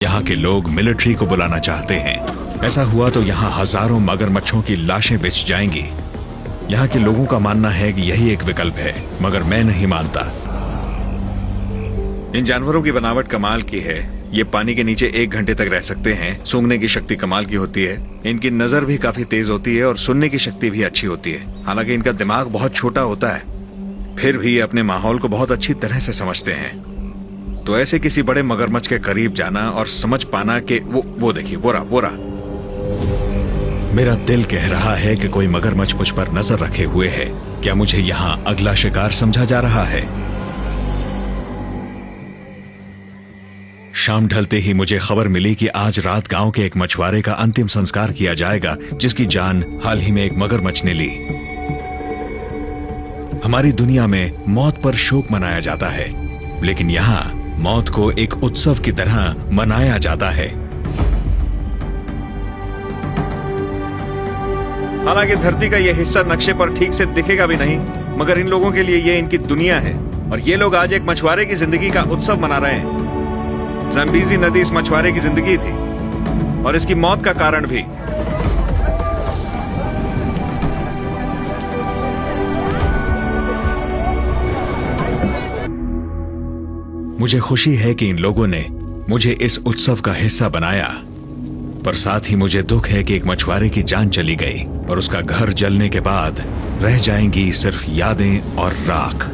यहाँ के लोग मिलिट्री को बुलाना चाहते हैं। ऐसा हुआ तो यहाँ हजारों मगरमच्छों की लाशें बिछ जाएंगी। यहाँ के लोगों का मानना है कि यही एक विकल्प है, मगर मैं नहीं मानता। इन जानवरों की बनावट कमाल की है। ये पानी के नीचे 1 घंटे तक रह सकते हैं। सूंघने की शक्ति कमाल की होती है। इनकी नजर भी काफी तेज होती है और सुनने की शक्ति भी अच्छी होती है। हालांकि इनका दिमाग बहुत छोटा होता है, फिर भी ये अपने माहौल को बहुत अच्छी तरह से समझते हैं। तो ऐसे किसी बड़े मगरमच्छ के करीब जाना और समझ पाना कि वो देखिए, वो रहा। मेरा दिल कह रहा है कि कोई मगरमच्छ मुझ पर नजर रखे हुए है। क्या मुझे यहाँ अगला शिकार समझा जा रहा है? शाम ढलते ही मुझे खबर मिली कि आज रात गांव के एक मछुआरे का अंतिम संस्कार किया जाएगा, जिसकी जान हाल ही में एक मगरमच्छ ने ली। हमारी दुनिया में मौत पर शोक मनाया जाता है, लेकिन यहाँ मौत को एक उत्सव की तरह मनाया जाता है। हालांकि धरती का यह हिस्सा नक्शे पर ठीक से दिखेगा भी नहीं, मगर इन लोगों के लिए ये इनकी दुनिया है और ये लोग आज एक मछुआरे की जिंदगी का उत्सव मना रहे हैं। ज़म्बेज़ी नदी इस मछुआरे की जिंदगी थी और इसकी मौत का कारण भी। मुझे खुशी है कि इन लोगों ने मुझे इस उत्सव का हिस्सा बनाया, पर साथ ही मुझे दुख है कि एक मछुआरे की जान चली गई और उसका घर जलने के बाद रह जाएंगी सिर्फ यादें और राख।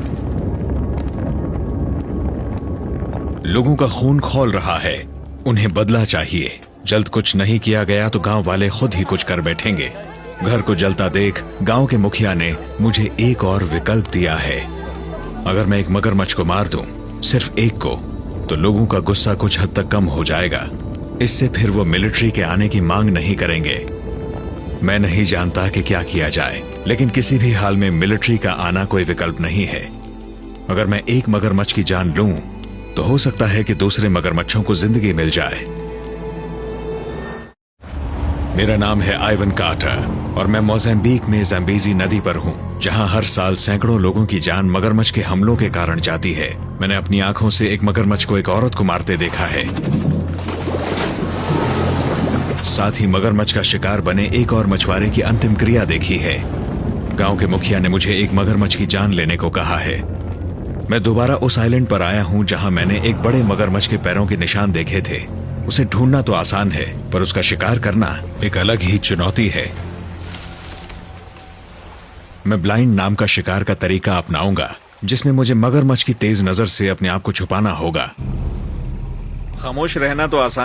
लोगों का खून खौल रहा है, उन्हें बदला चाहिए। जल्द कुछ नहीं किया गया तो गांव वाले खुद ही कुछ कर बैठेंगे। घर को जलता देख गांव के मुखिया ने मुझे एक और विकल्प दिया है। अगर मैं एक मगरमच्छ को मार दूं, सिर्फ एक को, तो लोगों का गुस्सा कुछ हद तक कम हो जाएगा। इससे फिर वो मिलिट्री के आने की मांग नहीं करेंगे। मैं नहीं जानता कि क्या किया जाए, लेकिन किसी भी हाल में मिलिट्री का आना कोई विकल्प नहीं है। अगर मैं एक मगरमच्छ की जान लूं, तो हो सकता है कि दूसरे मगरमच्छों को जिंदगी मिल जाए। मेरा नाम है आइवन कार्टर और मैं मोज़ाम्बिक में ज़म्बेज़ी नदी पर हूँ, जहाँ हर साल सैकड़ों लोगों की जान मगरमच्छ के हमलों के कारण जाती है। मैंने अपनी आंखों से एक मगरमच्छ को एक औरत को मारते देखा है। साथ ही मगरमच्छ का शिकार बने एक और मछुआरे की अंतिम क्रिया देखी है। गांव के मुखिया ने मुझे एक मगरमच्छ की जान लेने को कहा है। मैं दोबारा उस आइलैंड पर आया हूँ जहाँ मैंने एक बड़े मगरमच्छ के पैरों के निशान देखे थे। उसे ढूंढना तो आसान है, पर उसका शिकार करना एक अलग ही चुनौती है। मैं ब्लाइंड नाम का शिकार का तरीका अपनाऊंगा, जिसमें मुझे मगरमच्छ की तेज नजर से अपने आप को छुपाना होगा। खामोश रहना तो आसान